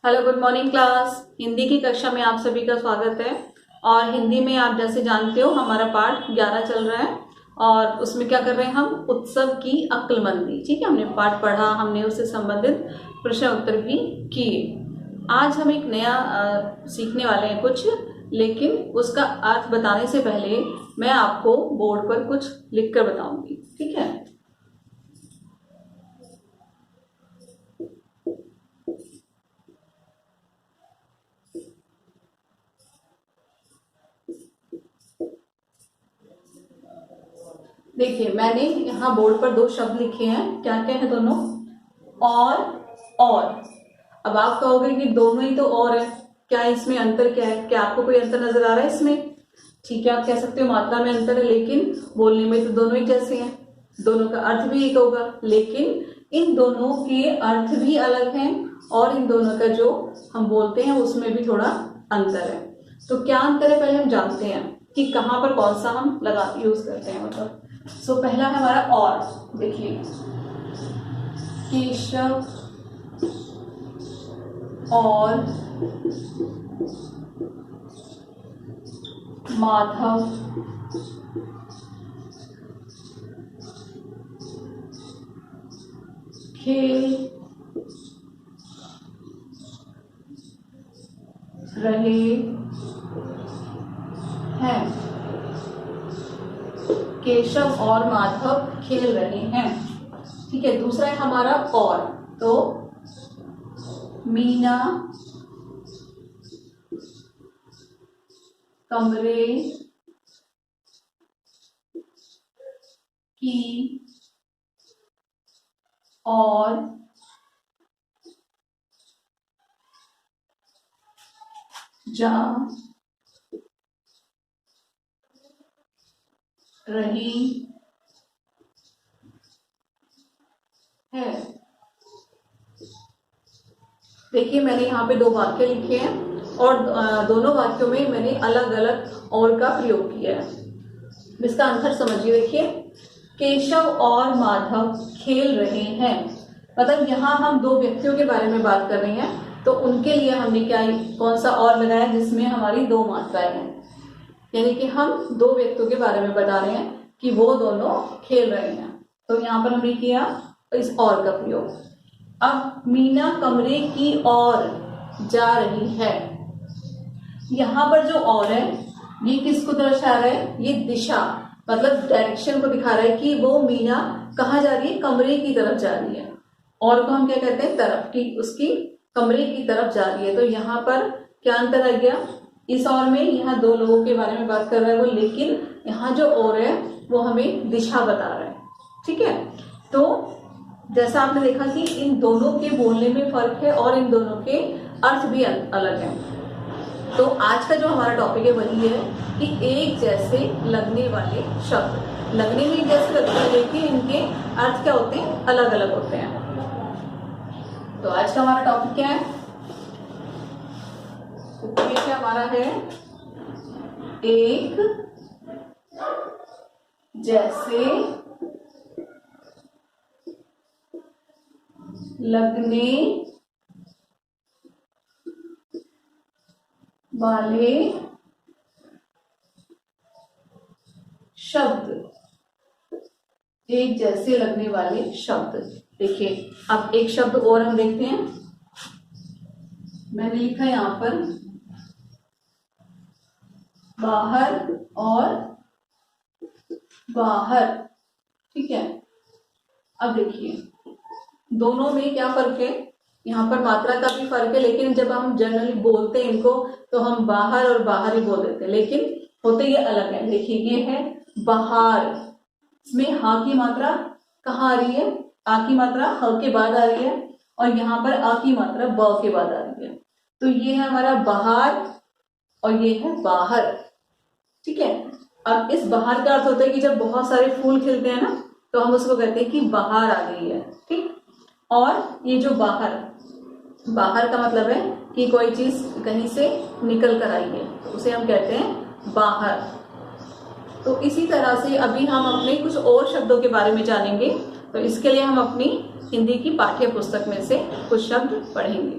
Hello, good morning class. Hindi की कक्षा में आप सभी का स्वागत है। और हिंदी में आप जैसे जानते हो हमारा पाठ 11 चल रहा है और उसमें क्या कर रहे हैं हम, उत्सव की अक्लमंदी। ठीक है, हमने पाठ पढ़ा, हमने उससे संबंधित प्रश्न उत्तर भी किए। आज हम एक नया सीखने वाले हैं कुछ, लेकिन उसका अर्थ बताने से पहले मैं आपको बोर्ड पर कुछ लिख कर बताऊंगी। ठीक है, देखिए मैंने यहाँ बोर्ड पर दो शब्द लिखे हैं। क्या क्या है दोनों? और। अब आप कहोगे कि दोनों ही तो और है, क्या इसमें अंतर क्या है? क्या आपको कोई अंतर नजर आ रहा है इसमें? ठीक है, आप कह सकते हो मात्रा में अंतर है, लेकिन बोलने में तो दोनों ही जैसे हैं। दोनों का अर्थ भी एक होगा, लेकिन इन दोनों के अर्थ भी अलग हैं और इन दोनों का जो हम बोलते हैं उसमें भी थोड़ा अंतर है। तो क्या अंतर है पहले हम जानते हैं कि कहाँ पर कौन सा हम यूज करते हैं। मतलब पहला है हमारा और। देखिए, केशव और माधव खेल रहे हैं। केशव और माधव खेल रहे हैं। ठीक है, दूसरा है हमारा और। तो मीना कमरे की और जा रही है। देखिए मैंने यहाँ पे दो वाक्य लिखे हैं और दोनों वाक्यों में मैंने अलग अलग और का प्रयोग किया है। इसका अंतर समझिए। देखिए, केशव और माधव खेल रहे हैं, मतलब यहाँ हम दो व्यक्तियों के बारे में बात कर रहे हैं, तो उनके लिए हमने क्या कौन सा और लगाया जिसमें हमारी दो मात्राएं हैं। यानी कि हम दो व्यक्तियों के बारे में बता रहे हैं कि वो दोनों खेल रहे हैं, तो यहाँ पर हमने किया इस और का प्रयोग। अब मीना कमरे की ओर जा रही है। यहाँ पर जो और है ये किसको दर्शा रहा है? ये दिशा, मतलब डायरेक्शन को दिखा रहा है कि वो मीना कहाँ जा रही है? कमरे की तरफ जा रही है। और को हम क्या कहते हैं? तरफ की, उसकी कमरे की तरफ जा रही है। तो यहाँ पर क्या अंतर आ गया? इस और में यहाँ दो लोगों के बारे में बात कर रहा है वो, लेकिन यहाँ जो और है वो हमें दिशा बता रहा है। ठीक है, तो जैसा आपने देखा कि इन दोनों के बोलने में फर्क है और इन दोनों के अर्थ भी अलग है। तो आज का जो हमारा टॉपिक है वही है कि एक जैसे लगने वाले शब्द, लगने में एक जैसे लगते हैं लेकिन इनके अर्थ क्या होते हैं? अलग अलग होते हैं। तो आज का हमारा टॉपिक क्या है? क्या हमारा है? एक जैसे लगने वाले शब्द। एक जैसे लगने वाले शब्द। देखिए अब एक शब्द और हम देखते हैं। मैंने लिखा यहां पर बाहर और बाहर। ठीक है, अब देखिए दोनों में क्या फर्क है? यहाँ पर मात्रा का भी फर्क है, लेकिन जब हम जनरली बोलते हैं इनको तो हम बाहर और बाहर ही बोल देते हैं, लेकिन होते ये अलग है। देखिए ये है बाहर, इसमें हा की मात्रा कहाँ आ रही है? आ की मात्रा ह के बाद आ रही है और यहाँ पर आ की मात्रा ब के बाद आ रही है। तो ये है हमारा बाहर और ये है बाहर। ठीक है, अब इस बाहर का अर्थ होता है कि जब बहुत सारे फूल खिलते हैं ना, तो हम उसको कहते हैं कि बाहर आ गई है। ठीक, और ये जो बाहर, बाहर का मतलब है कि कोई चीज कहीं से निकल कर आई है, तो उसे हम कहते हैं बाहर। तो इसी तरह से अभी हम अपने कुछ और शब्दों के बारे में जानेंगे। तो इसके लिए हम अपनी हिंदी की पाठ्य पुस्तक में से कुछ शब्द पढ़ेंगे।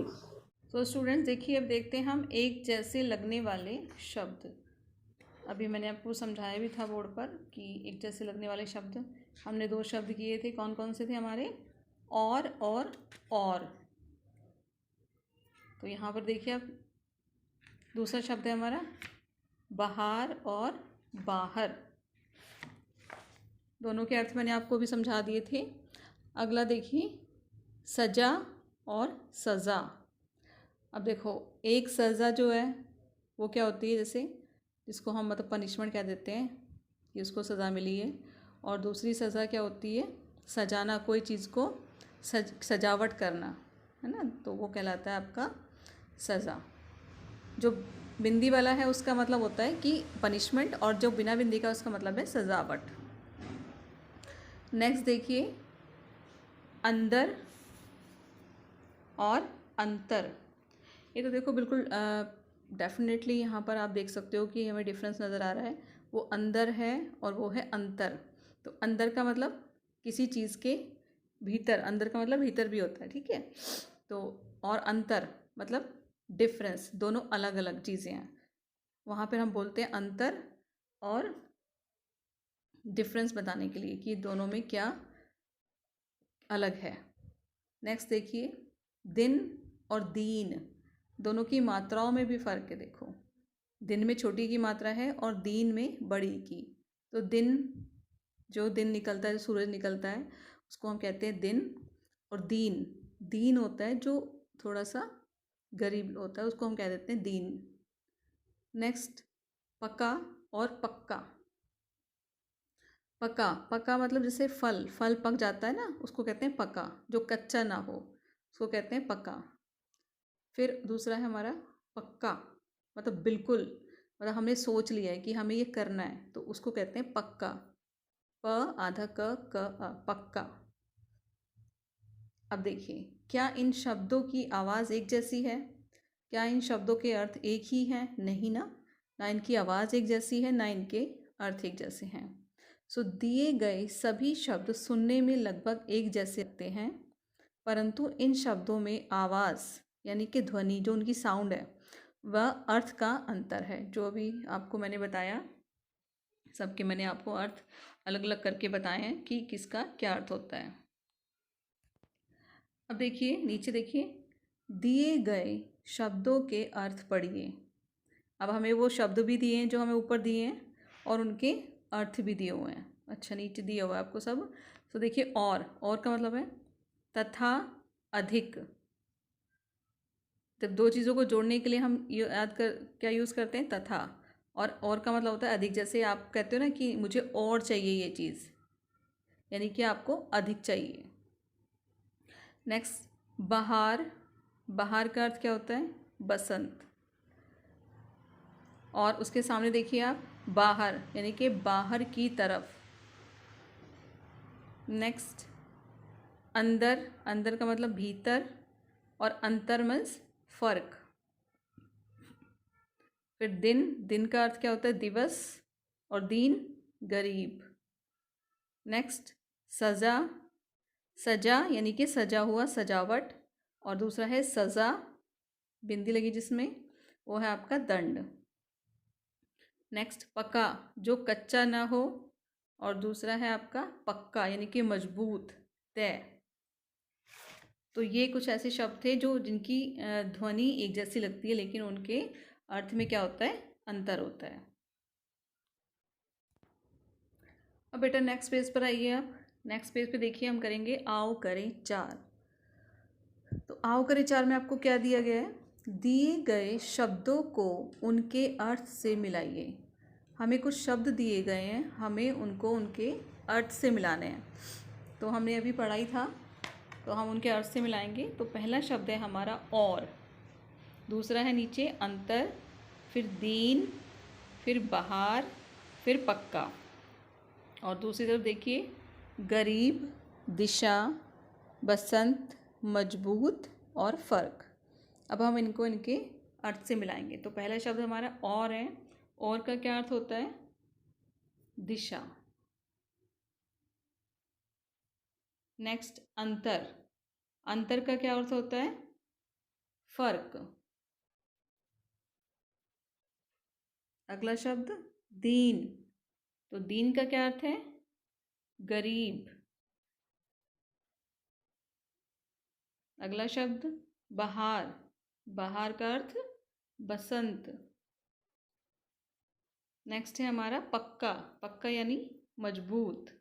तो स्टूडेंट्स देखिए, अब देखते हैं हम एक जैसे लगने वाले शब्द। अभी मैंने आपको समझाया भी था बोर्ड पर कि एक जैसे लगने वाले शब्द हमने 2 शब्द किए थे। कौन कौन से थे हमारे? और। तो यहाँ पर देखिए आप, दूसरा शब्द है हमारा बाहर और बाहर। दोनों के अर्थ मैंने आपको भी समझा दिए थे। अगला देखिए, सजा और सज़ा। अब देखो, एक सज़ा जो है वो क्या होती है, जैसे जिसको हम मतलब पनिशमेंट कह देते हैं कि उसको सज़ा मिली है। और दूसरी सज़ा क्या होती है? सजाना, कोई चीज़ को सजावट करना, है ना, तो वो कहलाता है आपका सज़ा। जो बिंदी वाला है उसका मतलब होता है कि पनिशमेंट, और जो बिना बिंदी का उसका मतलब है सजावट। नेक्स्ट देखिए, अंदर और अंतर। ये तो देखो बिल्कुल डेफिनेटली यहाँ पर आप देख सकते हो कि हमें डिफरेंस नज़र आ रहा है। वो अंदर है और वो है अंतर। तो अंदर का मतलब किसी चीज़ के भीतर, अंदर का मतलब भीतर भी होता है, ठीक है। तो और अंतर मतलब डिफरेंस, दोनों अलग अलग चीज़ें हैं। वहाँ पर हम बोलते हैं अंतर और डिफरेंस बताने के लिए कि दोनों में क्या अलग है। नेक्स्ट देखिए, दिन और दीन, दोनों की मात्राओं में भी फ़र्क है। देखो, दिन में छोटी की मात्रा है और दीन में बड़ी की। तो दिन, जो दिन निकलता है, जो सूरज निकलता है, उसको हम कहते हैं दिन। और दीन, दीन होता है जो थोड़ा सा गरीब होता है, उसको हम कह देते हैं दीन। नेक्स्ट, पका और पक्का। पका, पका मतलब जैसे फल, फल पक जाता है ना, उसको कहते हैं पका। जो कच्चा ना हो उसको कहते हैं पका। फिर दूसरा है हमारा पक्का, मतलब बिल्कुल, मतलब हमने सोच लिया है कि हमें ये करना है, तो उसको कहते हैं पक्का। प आधा क अ, पक्का। अब देखिए, क्या इन शब्दों की आवाज़ एक जैसी है? क्या इन शब्दों के अर्थ एक ही हैं? नहीं ना, ना इनकी आवाज़ एक जैसी है, ना इनके अर्थ एक जैसे हैं। सो दिए गए सभी शब्द सुनने में लगभग एक जैसे लगते हैं, परंतु इन शब्दों में आवाज़ यानी कि ध्वनि, जो उनकी साउंड है, वह अर्थ का अंतर है। जो अभी आपको मैंने बताया, सबके मैंने आपको अर्थ अलग अलग करके बताए हैं कि किसका क्या अर्थ होता है। अब देखिए, नीचे देखिए, दिए गए शब्दों के अर्थ पढ़िए। अब हमें वो शब्द भी दिए हैं जो हमें ऊपर दिए हैं, और उनके अर्थ भी दिए हुए हैं। अच्छा, नीचे दिया हुआ है आपको सब। तो देखिए, और का मतलब है तथा, अधिक। जब 2 चीज़ों को जोड़ने के लिए हम याद कर क्या यूज़ करते हैं? तथा। और का मतलब होता है अधिक। जैसे आप कहते हो ना कि मुझे और चाहिए ये चीज़, यानी कि आपको अधिक चाहिए। नेक्स्ट, बहार। बहार का अर्थ क्या होता है? बसंत। और उसके सामने देखिए आप, बाहर, यानी कि बाहर की तरफ। नेक्स्ट, अंदर। अंदर का मतलब भीतर, और अंतर मीन्स फर्क। फिर दिन। दिन का अर्थ क्या होता है? दिवस। और दीन, गरीब। नेक्स्ट, सजा। सजा यानी कि सजा हुआ, सजावट। और दूसरा है सज़ा, बिंदी लगी जिसमें, वो है आपका दंड। नेक्स्ट, पका, जो कच्चा ना हो। और दूसरा है आपका पक्का, यानी कि मजबूत, तय। तो ये कुछ ऐसे शब्द थे जो जिनकी ध्वनि एक जैसी लगती है, लेकिन उनके अर्थ में क्या होता है? अंतर होता है। अब बेटा नेक्स्ट पेज पर आइए आप। नेक्स्ट पेज पे देखिए, हम करेंगे आओ करें 4। तो आओ करें 4 में आपको क्या दिया गया है? दिए गए शब्दों को उनके अर्थ से मिलाइए। हमें कुछ शब्द दिए गए हैं, हमें उनको उनके अर्थ से मिलाने हैं। तो हमने अभी पढ़ा ही था, तो हम उनके अर्थ से मिलाएंगे। तो पहला शब्द है हमारा और, दूसरा है नीचे अंतर, फिर दीन, फिर बहार, फिर पक्का। और दूसरी तरफ देखिए, गरीब, दिशा, बसंत, मजबूत और फ़र्क। अब हम इनको इनके अर्थ से मिलाएंगे। तो पहला शब्द हमारा और है। और का क्या अर्थ होता है? दिशा। नेक्स्ट, अंतर। अंतर का क्या अर्थ होता है? फर्क। अगला शब्द दीन, तो दीन का क्या अर्थ है? गरीब। अगला शब्द बहार, बहार का अर्थ बसंत। नेक्स्ट है हमारा पक्का, पक्का यानी मजबूत।